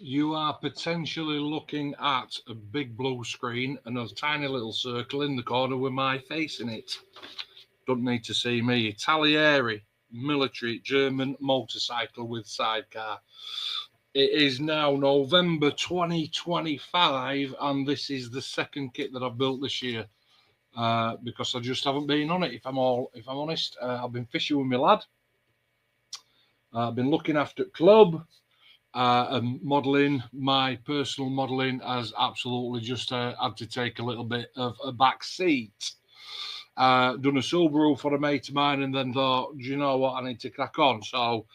you are potentially looking at a big blue screen and a tiny little circle in the corner with my face in it. Don't need to see me. Italeri, military German motorcycle with sidecar. It is now November 2025, and this is the second kit that I've built this year. Because I just haven't been on it. If I'm honest, I've been fishing with my lad. I've been looking after club, and modelling. My personal modelling has absolutely just had to take a little bit of a back seat. Done a Subaru for a mate of mine, and then thought, do you know what? I need to crack on. So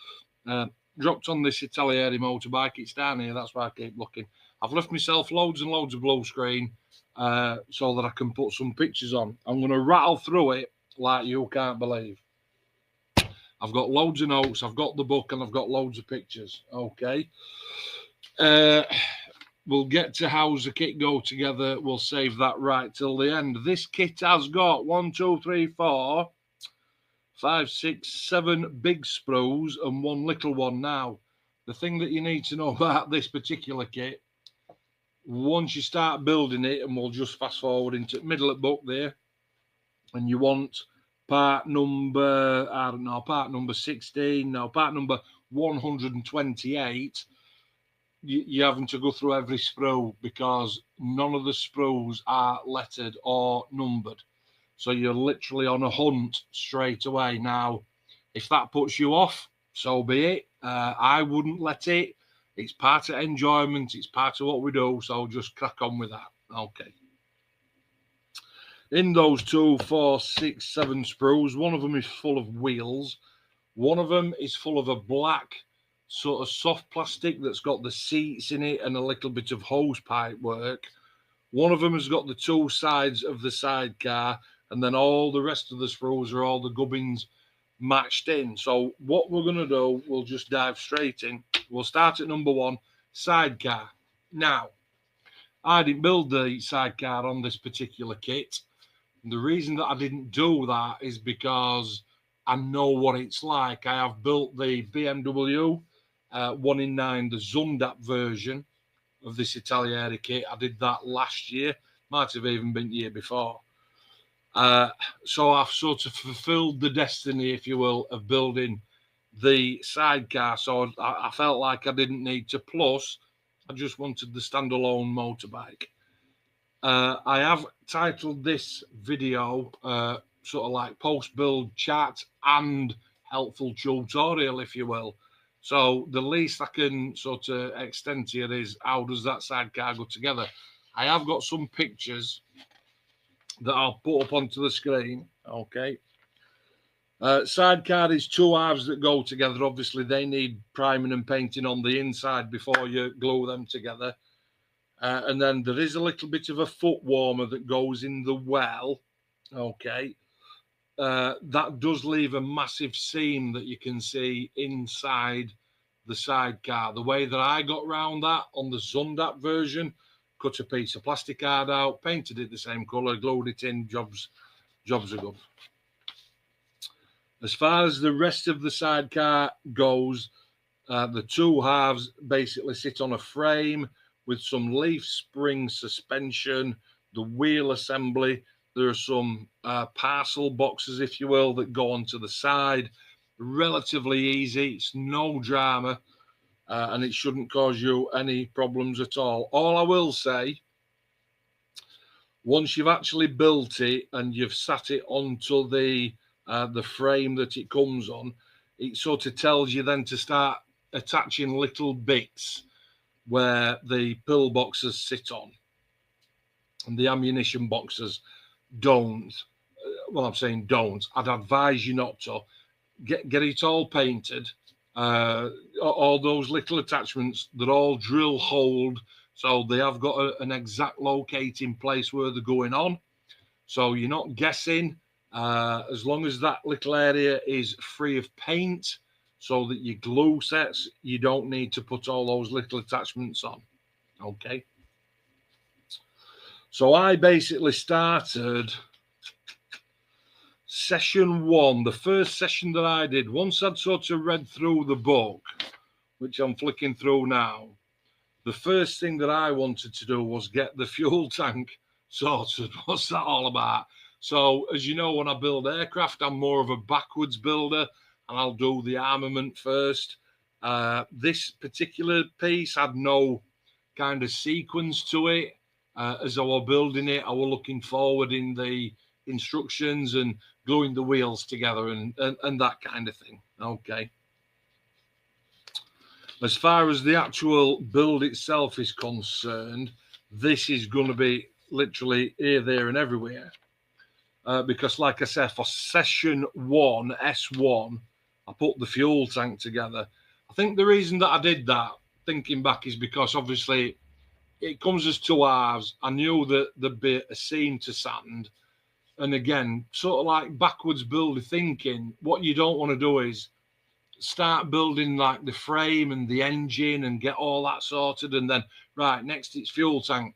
uh, dropped on this Italeri motorbike. It's down here. That's why I keep looking. I've left myself loads and loads of blue screen so that I can put some pictures on. I'm going to rattle through it like you can't believe. I've got loads of notes. I've got the book, and I've got loads of pictures. Okay. We'll get to how's the kit go together. We'll save that right till the end. This kit has got 1, 2, 3, 4, 5, 6, 7 big sprues and one little one. Now, the thing that you need to know about this particular kit, once you start building it, and we'll just fast forward into the middle of the book there, and you want part number, I don't know, part number 16, no, part number 128, you're having to go through every sprue because none of the sprues are lettered or numbered. So you're literally on a hunt straight away. Now, if that puts you off, so be it. I wouldn't let it. It's part of enjoyment. It's part of what we do. So just crack on with that. Okay. In those 2, 4, 6, 7 sprues, one of them is full of wheels. One of them is full of a black sort of soft plastic that's got the seats in it and a little bit of hose pipe work. One of them has got the two sides of the sidecar, and then all the rest of the sprues are all the gubbins matched in. So what we're going to do, we'll just dive straight in. We'll start at number 1, sidecar. Now, I didn't build the sidecar on this particular kit. The reason that I didn't do that is because I know what it's like. I have built the BMW 1 in 9, the Zundap version of this Italeri kit. I did that last year, might have even been the year before. So I've sort of fulfilled the destiny, if you will, of building the sidecar. So I felt like I didn't need to. Plus, I just wanted the standalone motorbike. I have titled this video sort of like post-build chat and helpful tutorial, if you will. So the least I can sort of extend to you is how does that sidecar go together. I have got some pictures that I'll put up onto the screen. Okay. Sidecar is 2 halves that go together. Obviously, they need priming and painting on the inside before you glue them together. And then there is a little bit of a foot warmer that goes in the well. Okay. That does leave a massive seam that you can see inside the sidecar. The way that I got around that on the Zundap version, cut a piece of plastic card out, painted it the same colour, glued it in, jobs are good. As far as the rest of the sidecar goes, the 2 halves basically sit on a frame with some leaf spring suspension, the wheel assembly. There are some parcel boxes, if you will, that go onto the side. Relatively easy. It's no drama, and it shouldn't cause you any problems at all. All I will say, once you've actually built it and you've sat it onto the frame that it comes on, it sort of tells you then to start attaching little bits where the pill boxes sit on and the ammunition boxes don't. Well, I'm saying don't. I'd advise you not to. Get it all painted. All those little attachments, they're all drill holed, so they have got an exact locating place where they're going on. So you're not guessing. As long as that little area is free of paint, so that your glue sets, you don't need to put all those little attachments on. Okay. So I basically started session 1, the first session that I did, once I'd sort of read through the book, which I'm flicking through now, the first thing that I wanted to do was get the fuel tank sorted. What's that all about? So, as you know, when I build aircraft, I'm more of a backwards builder, and I'll do the armament first. This particular piece had no kind of sequence to it. As I was building it, I was looking forward in the instructions and gluing the wheels together and that kind of thing. Okay. As far as the actual build itself is concerned, this is going to be literally here, there, and everywhere. Because, like I said, for session 1, S1, I put the fuel tank together. I think the reason that I did that, thinking back, is because obviously it comes as 2 halves. I knew that there'd be a seam to sand. And again, sort of like backwards builder thinking, what you don't want to do is start building like the frame and the engine and get all that sorted, and then right next it's fuel tank,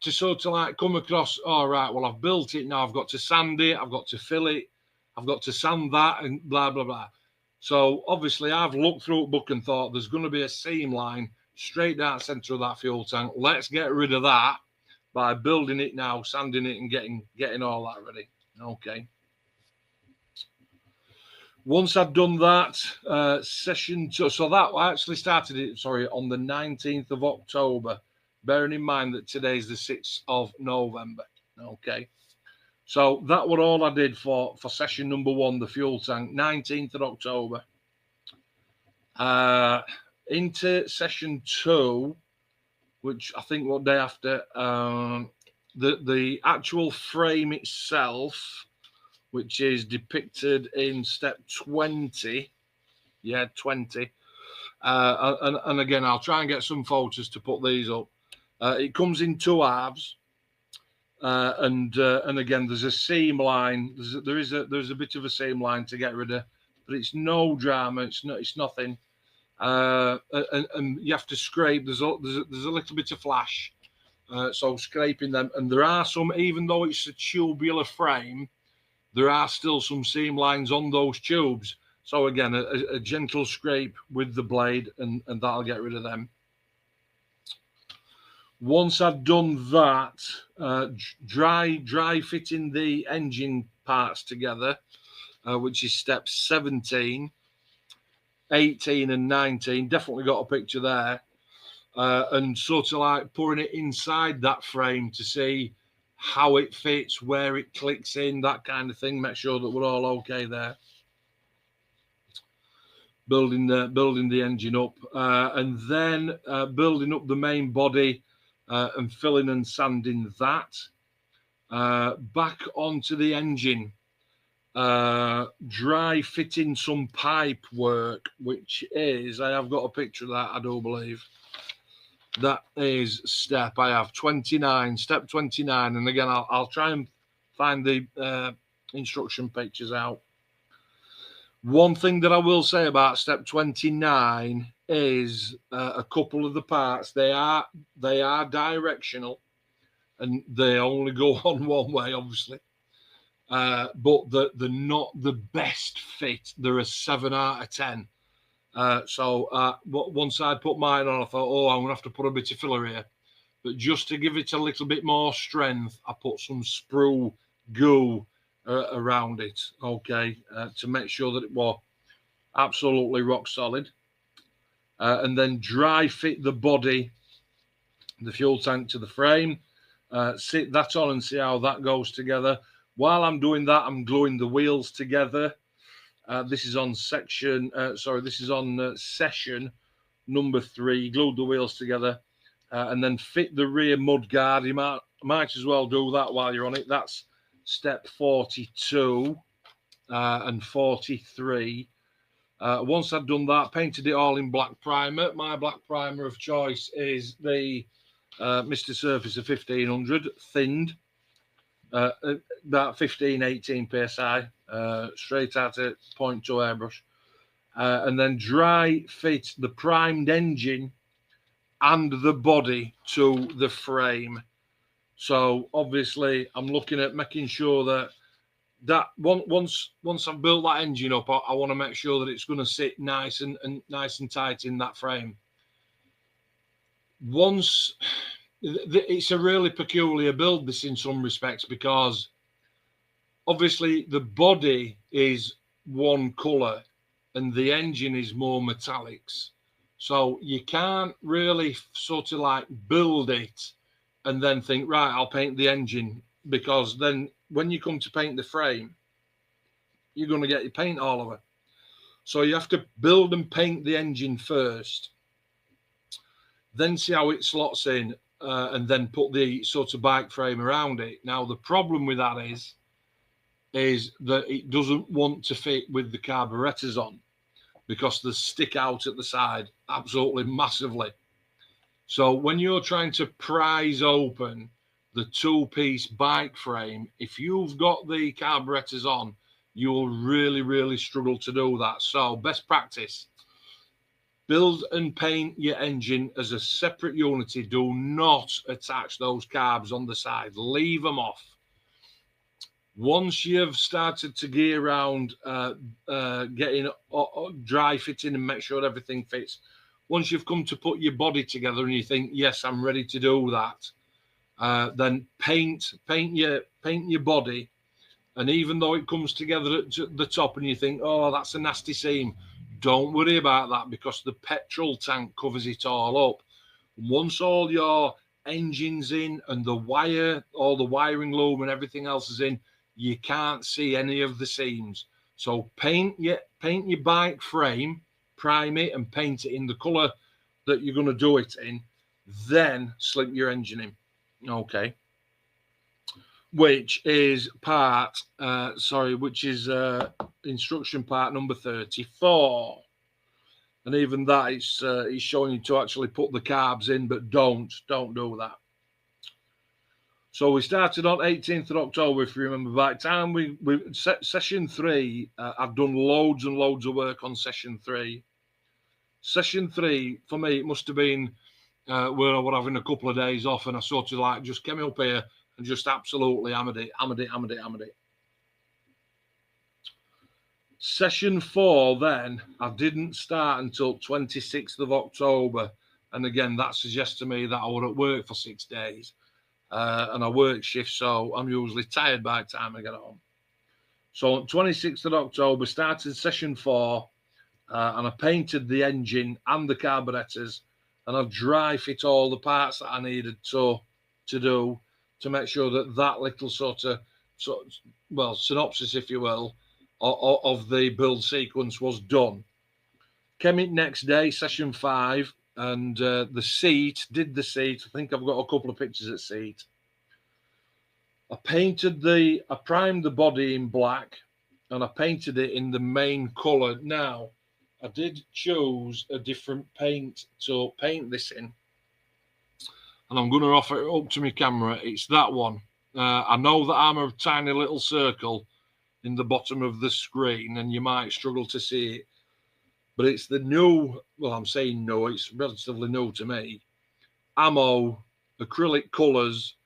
to sort of like come across, all right, well, I've built it, now I've got to sand it, I've got to fill it, I've got to sand that, and blah blah blah. So obviously I've looked through a book and thought there's going to be a seam line straight down the center of that fuel tank. Let's get rid of that by building it now, sanding it, and getting all that ready. Okay. Once I'd done that, session 2, so that I actually started it, sorry, on the 19th of October, bearing in mind that today's the 6th of November. Okay. So that was all I did for session number 1, the fuel tank, 19th of October. Into session 2, which I think what day after, the actual frame itself, which is depicted in step 20. Yeah, 20. And again, I'll try and get some photos to put these up. It comes in 2 halves. And again, there's a seam line. There's a bit of a seam line to get rid of, but it's no drama. It's nothing. And you have to scrape. There's a little bit of flash. So scraping them, and there are some, even though it's a tubular frame, there are still some seam lines on those tubes. So again, a gentle scrape with the blade, and that'll get rid of them. Once I've done that, dry fitting the engine parts together, which is step 17, 18 and 19. Definitely got a picture there. And sort of like pouring it inside that frame to see how it fits, where it clicks in, that kind of thing. Make sure that we're all okay there. Building the engine up, and then building up the main body and filling and sanding that. Back onto the engine, dry fitting some pipe work, which is, I have got a picture of that, I do believe. That is step, I have 29, step 29. And again, I'll try and find the instruction pictures out. One thing that I will say about step 29 is a couple of the parts, they are directional, and they only go on one way, obviously. But they're not the best fit. They're a 7 out of 10. So once I put mine on, I thought, oh, I'm going to have to put a bit of filler here. But just to give it a little bit more strength, I put some sprue goo around it, okay, to make sure that it was absolutely rock solid. And then dry fit the body, the fuel tank to the frame, sit that on and see how that goes together. While I'm doing that, I'm gluing the wheels together. This is on session number 3. Glued the wheels together, and then fit the rear mud guard. You might as well do that while you're on it. That's step 42 and 43. Once I've done that, painted it all in black primer. My black primer of choice is the Mr. Surfacer 1500, thinned, about 15-18 psi, straight out at 0.2 airbrush. And then dry fit the primed engine and the body to the frame. So obviously I'm looking at making sure that once I've built that engine up, I want to make sure that it's going to sit nice and nice and tight in that frame. once it's a really peculiar build, this, in some respects, because obviously the body is one color and the engine is more metallics, so you can't really sort of like build it and then think, right, I'll paint the engine, because then when you come to paint the frame, you're going to get your paint all over. So you have to build and paint the engine first, then see how it slots in, and then put the sort of bike frame around it. Now, the problem with that is that it doesn't want to fit with the carburetors on, because they stick out at the side absolutely massively. So when you're trying to prise open the two-piece bike frame, if you've got the carburetors on, you'll really struggle to do that. So best practice, build and paint your engine as a separate unity. Do not attach those carbs on the side. Leave them off. Once you've started to gear around getting dry fitting and make sure everything fits, once you've come to put your body together and you think, yes, I'm ready to do that, then paint your body. And even though it comes together at the top and you think, oh, that's a nasty seam, don't worry about that, because the petrol tank covers it all up. Once all your engine's in and the wire, all the wiring loom and everything else is in, you can't see any of the seams. So paint your bike frame, prime it and paint it in the color that you're going to do it in, then slip your engine in. Okay. Which is instruction part number 34. And even that is showing you to actually put the carbs in, but don't do that. So we started on 18th of October, if you remember. By the time we session 3, I've done loads and loads of work on session 3. Session 3, for me, it must have been where I was having a couple of days off, and I sort of like just came up here and just absolutely hammered it. Session 4, then, I didn't start until 26th of October. And again, that suggests to me that I was at work for 6 days. And I work shifts, so I'm usually tired by the time I get home. So on 26th of October, started session 4, and I painted the engine and the carburetors, and I've dry fit all the parts that I needed to do to make sure that that little sort of synopsis, if you will, of the build sequence was done. Came in next day, session 5, and the seat. I think I've got a couple of pictures of seat. I primed the body in black, and I painted it in the main colour. Now, I did choose a different paint to paint this in, and I'm going to offer it up to my camera. It's that one. I know that I'm a tiny little circle in the bottom of the screen, and you might struggle to see it, but it's the new, well, I'm saying no, it's relatively new to me, Ammo acrylic colours,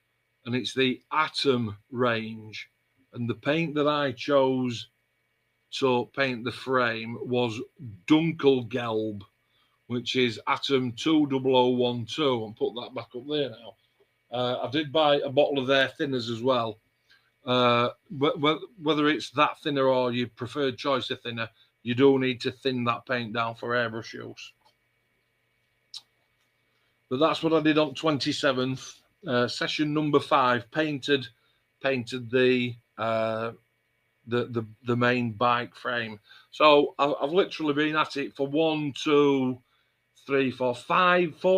and it's the Atom range. And the paint that I chose to paint the frame was Dunkelgelb, which is Atom 20012, and put that back up there now. I did buy a bottle of their thinners as well. Whether it's that thinner or your preferred choice of thinner, you do need to thin that paint down for airbrush use. But that's what I did on 27th. Session number 5, painted the main bike frame. So I've literally been at it for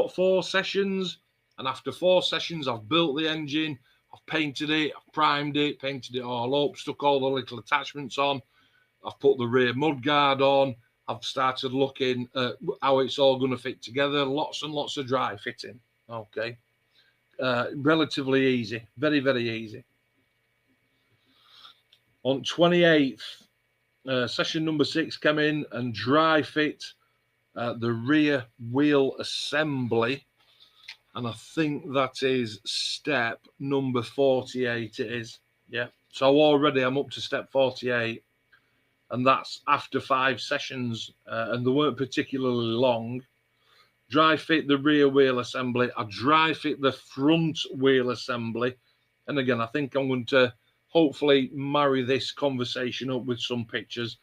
4 sessions, and after 4 sessions, I've built the engine, I've painted it, I've primed it, painted it all up, stuck all the little attachments on, I've put the rear mudguard on, I've started looking at how it's all going to fit together, lots and lots of dry fitting. Okay. Relatively easy, very easy. On 28th, session number 6 came in and dry fit the rear wheel assembly, and I think that is step number 48. It is, yeah. So already I'm up to step 48, and that's after 5 sessions, and they weren't particularly long. dry fit the rear wheel assembly. I dry fit the front wheel assembly. And again, I think I'm going to hopefully marry this conversation up with some pictures.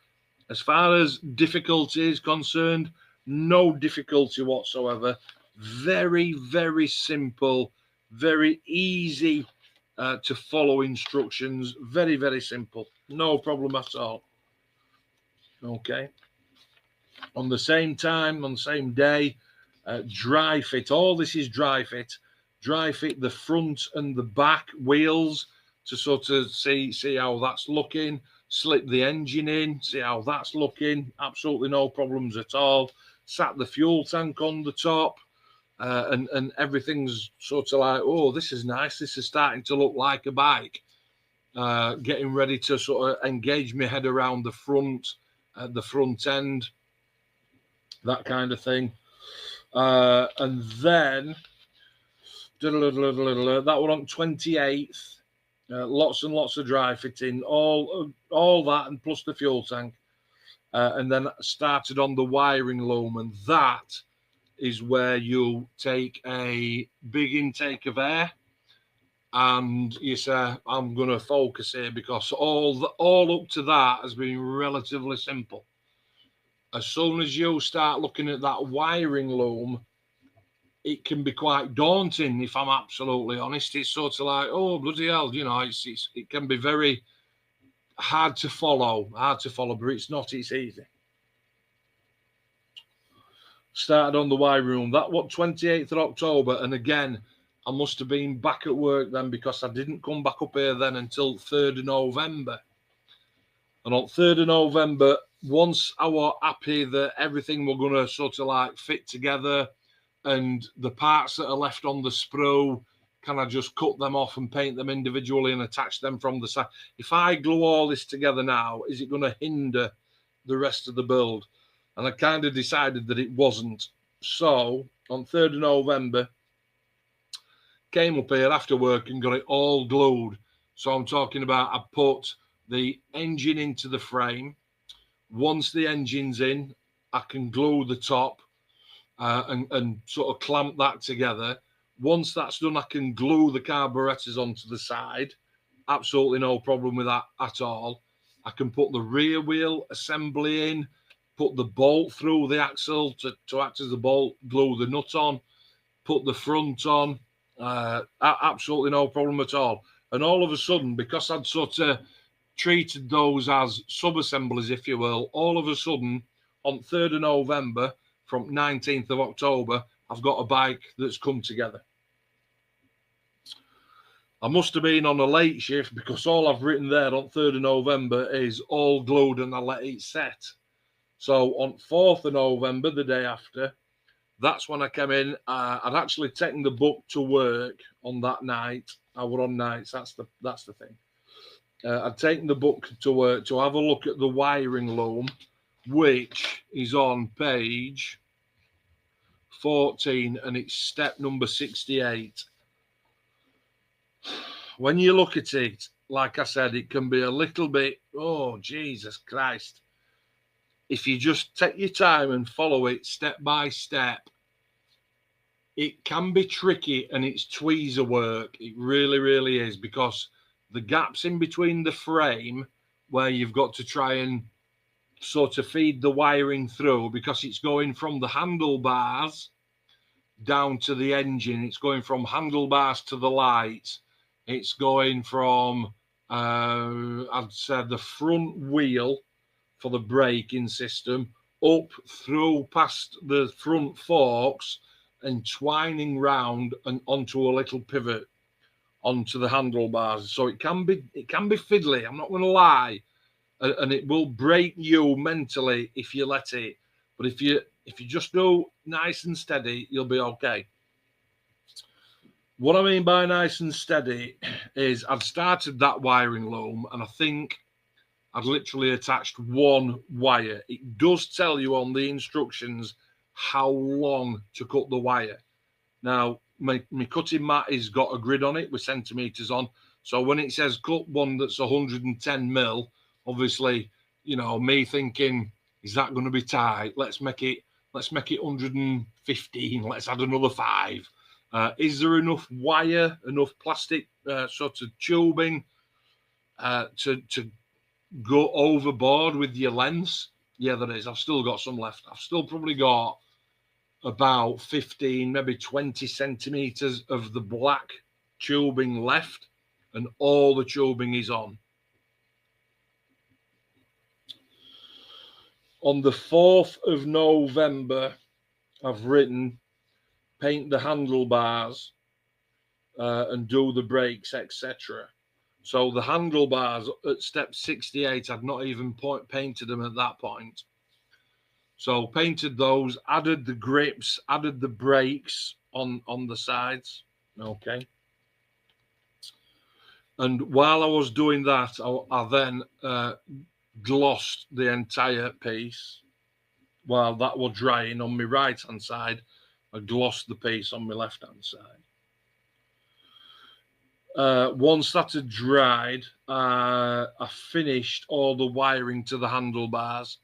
As far as difficulty is concerned, no difficulty whatsoever. Very, very simple, very easy to follow instructions. Very, very simple. No problem at all. Okay. On the same time, on the same day, dry fit. All this is dry fit. Dry fit the front and the back wheels to sort of see how that's looking. Slip the engine in, see how that's looking. Absolutely no problems at all. Sat the fuel tank on the top, and everything's sort of like, oh, this is nice. This is starting to look like a bike. Getting ready to sort of engage my head around the front end, that kind of thing. And then that one on 28th. Lots and lots of dry fitting, all that, and plus the fuel tank. And then started on the wiring loom, and that is where you take a big intake of air, and you say, I'm going to focus here because all up to that has been relatively simple. As soon as you start looking at that wiring loom, it can be quite daunting, if I'm absolutely honest. It's sort of like, oh, bloody hell, you know, it can be very hard to follow, but it's not, it's easy. Started on the wiring room. That was 28th of October, and again, I must have been back at work then because I didn't come back up here then until 3rd of November. And on 3rd of November, once I was happy that everything were going to sort of like fit together, and the parts that are left on the sprue, can I just cut them off and paint them individually and attach them from the side? If I glue all this together now, is it going to hinder the rest of the build? And I kind of decided that it wasn't. So on 3rd of November, came up here after work and got it all glued. So I'm talking about, I put the engine into the frame. Once the engine's in, I can glue the top. And sort of clamp that together. Once that's done, I can glue the carburetors onto the side. Absolutely no problem with that at all. I can put the rear wheel assembly in, put the bolt through the axle to act as the bolt, glue the nut on, put the front on. Absolutely no problem at all. And all of a sudden, because I'd sort of treated those as sub-assemblies, if you will, all of a sudden, on 3rd of November, from 19th of October, I've got a bike that's come together. I must have been on a late shift because all I've written there on 3rd of November is all glued and I let it set. So on 4th of November, the day after, that's when I came in. I'd actually taken the book to work on that night. I were on nights, that's the thing. I'd taken the book to work to have a look at the wiring loom, which is on page 14, and it's step number 68. When you look at it, like I said, it can be a little bit, oh, Jesus Christ. If you just take your time and follow it step by step, it can be tricky, and it's tweezer work. It really, really is, because the gaps in between the frame where you've got to try and sort of feed the wiring through, because it's going from the handlebars down to the engine. It's going from handlebars to the lights. It's going from, I'd say, the front wheel for the braking system up through past the front forks and twining round and onto a little pivot onto the handlebars. So it can be fiddly, I'm not going to lie. And it will break you mentally if you let it. But if you just go nice and steady, you'll be okay. What I mean by nice and steady is I've started that wiring loom, and I think I'd literally attached one wire. It does tell you on the instructions how long to cut the wire. Now, my cutting mat has got a grid on it with centimetres on. So when it says cut one that's 110 mil, obviously, you know, me thinking, is that going to be tight? Let's make it let's make it 115. Let's add another 5. Is there enough wire, enough plastic sort of tubing to go overboard with your lengths? Yeah, there is. I've still got some left. I've still probably got about 15, maybe 20 centimeters of the black tubing left, and all the tubing is on. On the 4th of November, I've written paint the handlebars and do the brakes, etc. So the handlebars at step 68, I'd not even painted them at that point. So painted those, added the grips, added the brakes on the sides. Okay. And while I was doing that, I then glossed the entire piece. While that was drying on my right-hand side, I glossed the piece on my left-hand side. Once that had dried, I finished all the wiring to the handlebars.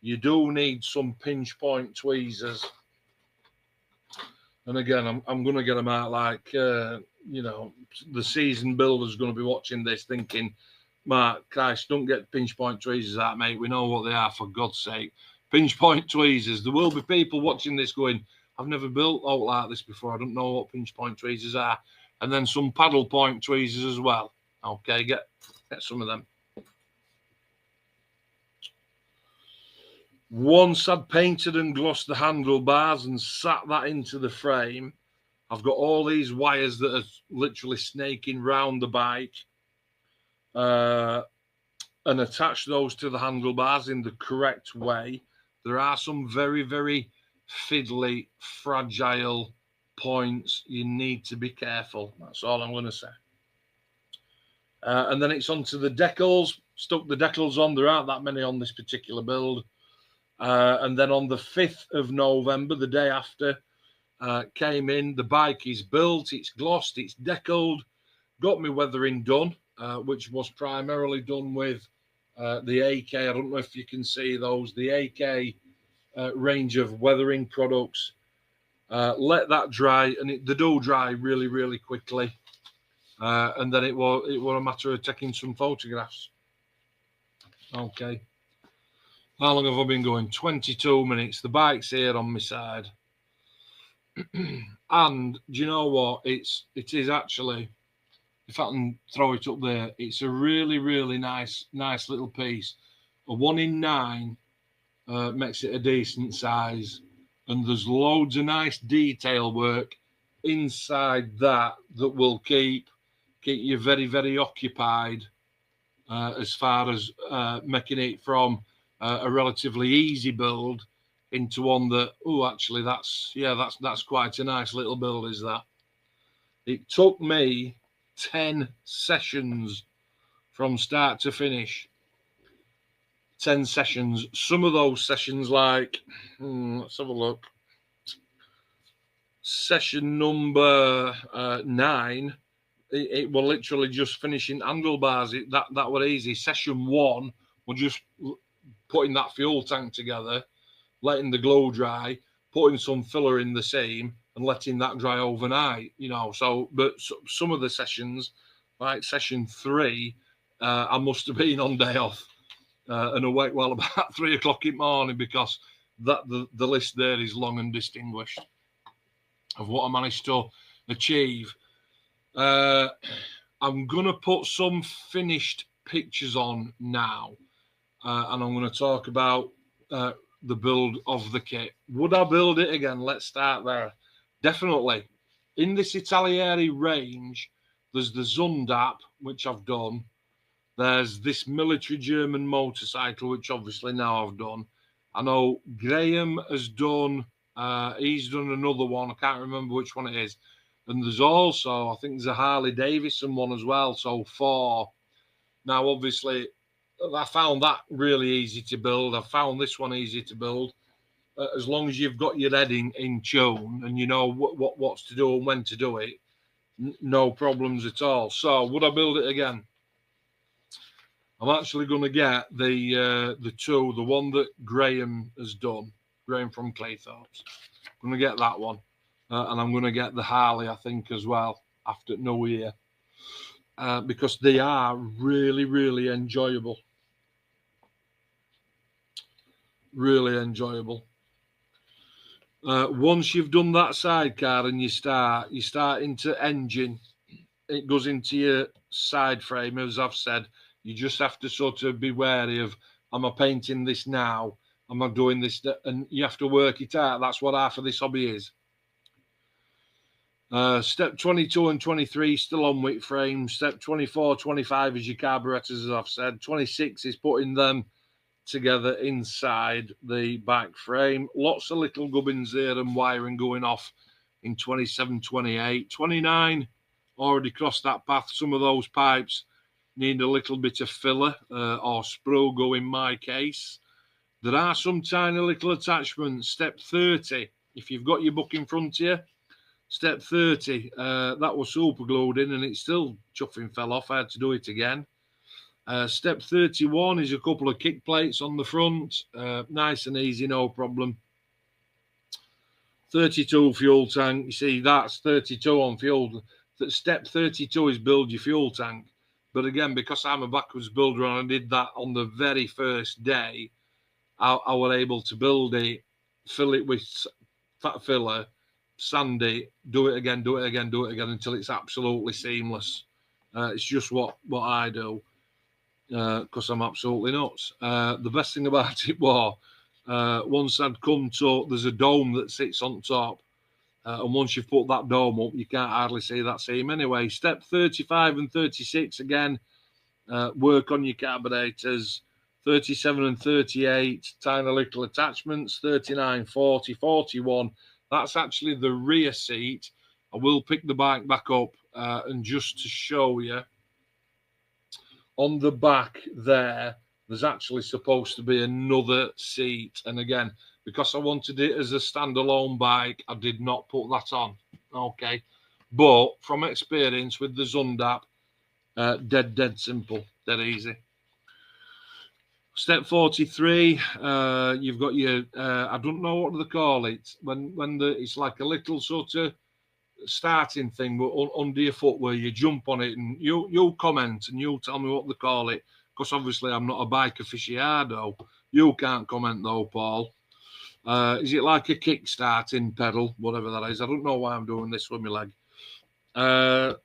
You do need some pinch point tweezers. And again, I'm going to get them out like, you know, the seasoned builder's going to be watching this thinking, Mark, Christ, don't get pinch point tweezers out, mate. We know what they are, for God's sake. Pinch point tweezers. There will be people watching this going, I've never built out like this before. I don't know what pinch point tweezers are. And then some paddle point tweezers as well. Okay, get some of them. Once I'd painted and glossed the handlebars and sat that into the frame, I've got all these wires that are literally snaking round the bike, and attach those to the handlebars in the correct way. There are some very, very fiddly, fragile points. You need to be careful. That's all I'm going to say. And then it's onto the decals. Stuck the decals on. There aren't that many on this particular build. And then on the 5th of November, the day after, came in. The bike is built, it's glossed, it's decaled. Got me weathering done, which was primarily done with the AK. I don't know if you can see those. The AK range of weathering products. Let that dry, and they do dry really, really quickly. And then it was a matter of taking some photographs. Okay. How long have I been going? 22 minutes. The bike's here on my side. And do you know what? It is actually, if I can throw it up there, it's a really, really nice little piece. A 1 in 9 makes it a decent size. And there's loads of nice detail work inside that will keep you very, very occupied as far as making it from a relatively easy build into one that, oh, actually, that's quite a nice little build, is that? It took me 10 sessions from start to finish. 10 sessions. Some of those sessions, like, let's have a look. Session number 9, it was literally just finishing handlebars. That was easy. Session 1 was just putting that fuel tank together, letting the glue dry, putting some filler in the seam, and letting that dry overnight. You know, but some of the sessions, like session 3, I must have been on day off and awake well about 3 o'clock in the morning, because the list there is long and distinguished of what I managed to achieve. I'm going to put some finished pictures on now, and I'm going to talk about the build of the kit. Would I build it again? Let's start there. Definitely. In this Italeri range, there's the Zundap, which I've done. There's this military German motorcycle, which obviously now I've done. I know Graham has done, he's done another one. I can't remember which one it is. And there's also, I think there's a Harley Davidson one as well. So 4. Now, obviously, I found that really easy to build. I found this one easy to build. As long as you've got your head in tune and you know what's to do and when to do it, no problems at all. So, would I build it again? I'm actually going to get the 2, the one that Graham has done. Graham from Claythorpe's. I'm going to get that one. And I'm going to get the Harley, I think, as well, after New Year. Because they are really, really enjoyable. Really enjoyable. Once you've done that sidecar and you start into engine, it goes into your side frame, as I've said. You just have to sort of be wary of, am I painting this now? Am I doing this? And you have to work it out. That's what half of this hobby is. Step 22 and 23 still on wick frame. Step 24, 25 is your carburetors, as I've said. 26 is putting them together inside the back frame. Lots of little gubbins there and wiring going off in 27, 28. 29, already crossed that path. Some of those pipes need a little bit of filler or sprue go in my case. There are some tiny little attachments. Step 30, if you've got your book in front of you, step 30, that was super glued in and it still chuffing fell off. I had to do it again. Step 31 is a couple of kick plates on the front. Nice and easy, no problem. 32 fuel tank. You see, that's 32 on fuel. Step 32 is build your fuel tank. But again, because I'm a backwards builder and I did that on the very first day, I was able to build it, fill it with fat filler, sand it, do it again, do it again, do it again until it's absolutely seamless. It's just what I do. Because I'm absolutely nuts. The best thing about it was, once I'd come to, there's a dome that sits on top. And once you've put that dome up, you can't hardly see that seam anyway. Step 35 and 36, again, work on your carburetors. 37 and 38, tiny little attachments. 39, 40, 41. That's actually the rear seat. I will pick the bike back up and just to show you, on the back there's actually supposed to be another seat. And again, because I wanted it as a standalone bike, I did not put that on. Okay. But from experience with the Zundap, dead simple, dead easy. Step 43, you've got your, I don't know what they call it, when it's like a little sort of starting thing under your foot where you jump on it, and you comment and you tell me what they call it, because obviously I'm not a bike aficionado. You can't comment though, Paul. Is it like a kick-starting pedal, whatever that is? I don't know why I'm doing this with my leg.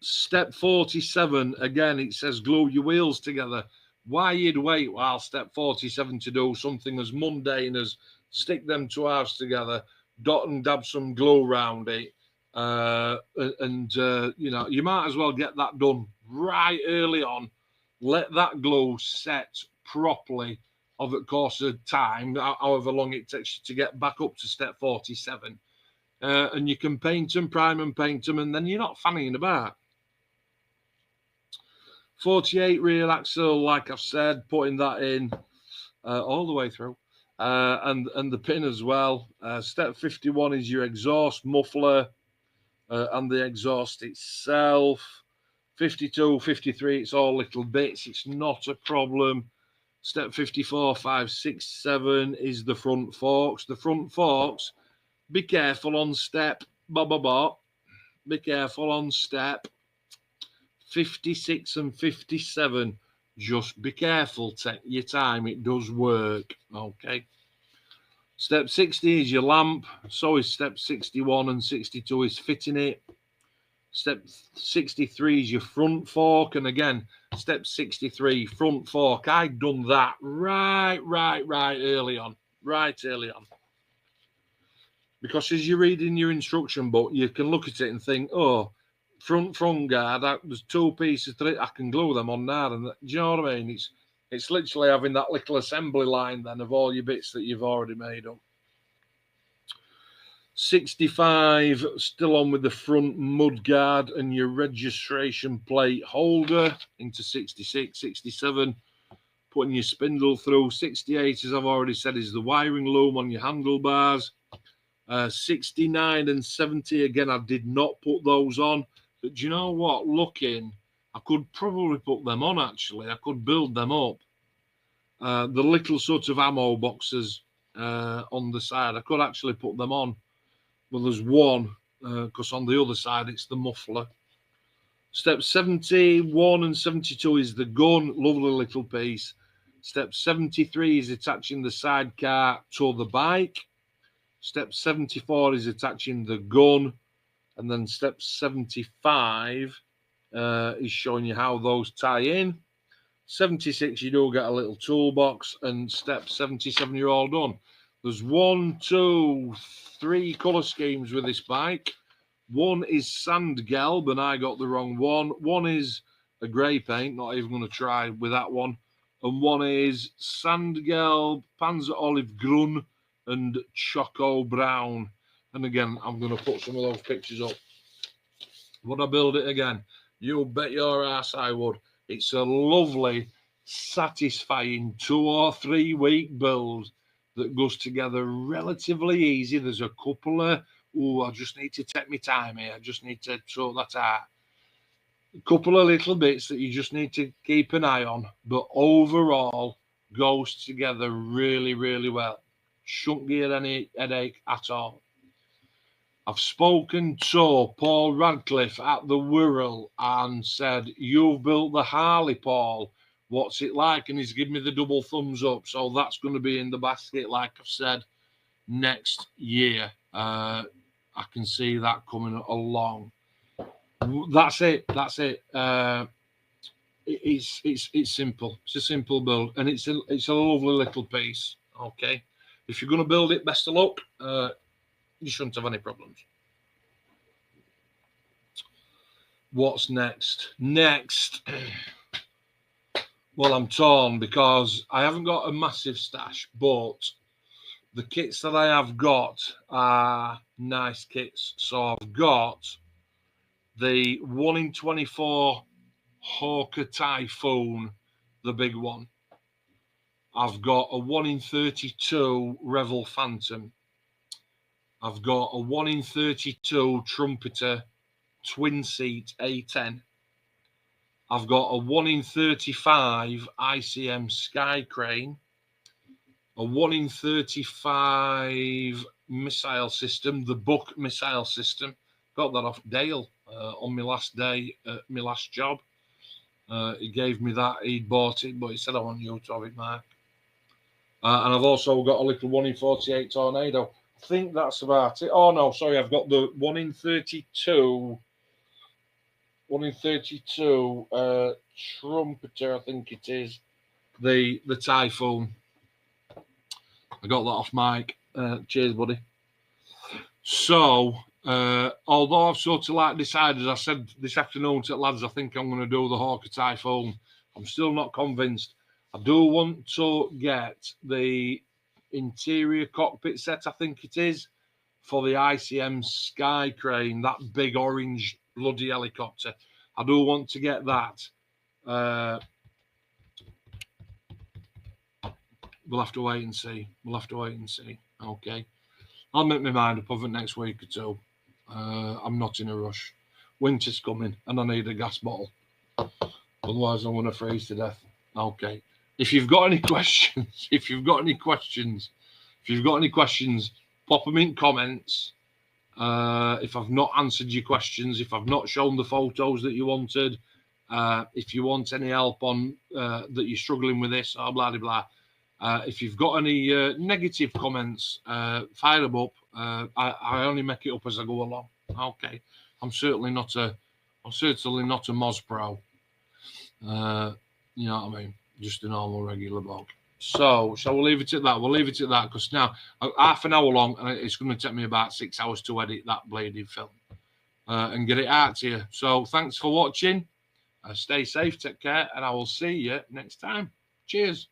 Step 47, again, it says glue your wheels together. Why you'd wait while step 47 to do something as mundane as stick them two halves together, dot and dab some glue around it, you know, you might as well get that done right early on. Let that glue set properly over the course of time, however long it takes you to get back up to step 47. And you can paint them, prime and paint them, and then you're not fanning about. 48 rear axle, like I've said, putting that in all the way through, and the pin as well. Step 51 is your exhaust muffler and the exhaust itself. 52, 53, it's all little bits. It's not a problem. Step 54, 5, 6, 7 is the front forks. The front forks, be careful on step. Be careful on step 56 and 57. Just be careful, take your time, it does work. Okay. Step 60 is your lamp, so is step 61 and 62 is fitting it. Step 63 is your front fork, and again, step 63, front fork. I'd done that right early on. Because as you're reading your instruction book, you can look at it and think, oh, front guard, there's two pieces to it, I can glue them on there. And do you know what I mean? It's literally having that little assembly line then of all your bits that you've already made up. 65, still on with the front mud guard and your registration plate holder. Into 66, 67, putting your spindle through. 68, as I've already said, is the wiring loom on your handlebars. 69 and 70, again, I did not put those on. But do you know what? Looking, I could probably put them on, actually. I could build them up. The little sort of ammo boxes on the side. I could actually put them on. Well, there's one, because on the other side it's the muffler. Step 71 and 72 is the gun, lovely little piece. Step 73 is attaching the sidecar to the bike. Step 74 is attaching the gun. And then step 75 is showing you how those tie in. 76, you do get a little toolbox. And step 77, you're all done. There's 1, 2, 3 colour schemes with this bike. One is sand gelb, and I got the wrong one. One is a grey paint, not even going to try with that one. And one is sand gelb, panzer olive grun, and choco brown. And again, I'm going to put some of those pictures up. Would I build it again? You bet your ass I would. It's a lovely, satisfying 2 or 3 week build that goes together relatively easy. There's a couple of, I just need to take my time here. I just need to sort that out. A couple of little bits that you just need to keep an eye on. But overall, goes together really, really well. Shouldn't give any headache at all. I've spoken to Paul Radcliffe at the Wirral and said, you've built the Harley, Paul. What's it like? And he's given me the double thumbs up. So that's going to be in the basket, like I've said, next year. I can see that coming along. That's it. That's it. It's simple. It's a simple build, and it's a lovely little piece. Okay. If you're going to build it, best of luck. You shouldn't have any problems. What's next? Next, well, I'm torn because I haven't got a massive stash, but the kits that I have got are nice kits. So I've got the 1 in 24 Hawker Typhoon, the big one. I've got a 1 in 32 Revel Phantom. I've got a 1 in 32 Trumpeter twin seat A10. I've got a 1 in 35 ICM Sky Crane, a 1 in 35 missile system, the Buck missile system. Got that off Dale on my last day at my last job. He gave me that. He'd bought it, but he said, I want you to have it, Mark. And I've also got a little 1 in 48 Tornado. I think that's about it. Oh, no, sorry. I've got the 1 in 32. 1 in 32 Trumpeter, I think it is. The Typhoon. I got that off Mike. Cheers, buddy. So, although I've sort of like decided, I said this afternoon to the lads, I think I'm going to do the Hawker Typhoon. I'm still not convinced. I do want to get the interior cockpit set, I think it is, for the ICM Sky Crane, that big orange bloody helicopter. I do want to get that. We'll have to wait and see. Okay. I'll make my mind up over next week or two. I'm not in a rush. Winter's coming and I need a gas bottle. Otherwise, I'm going to freeze to death. Okay. If you've got any questions, pop them in comments. If I've not answered your questions, if I've not shown the photos that you wanted, if you want any help on that you're struggling with this, or blah, blah, blah. If you've got any negative comments, fire them up. I only make it up as I go along. Okay. I'm certainly not a Moz Pro. You know what I mean? Just a normal regular bloke. So, shall we leave it at that? We'll leave it at that because now half an hour long, and it's going to take me about 6 hours to edit that bladed film and get it out to you. So, thanks for watching. Stay safe, take care, and I will see you next time. Cheers.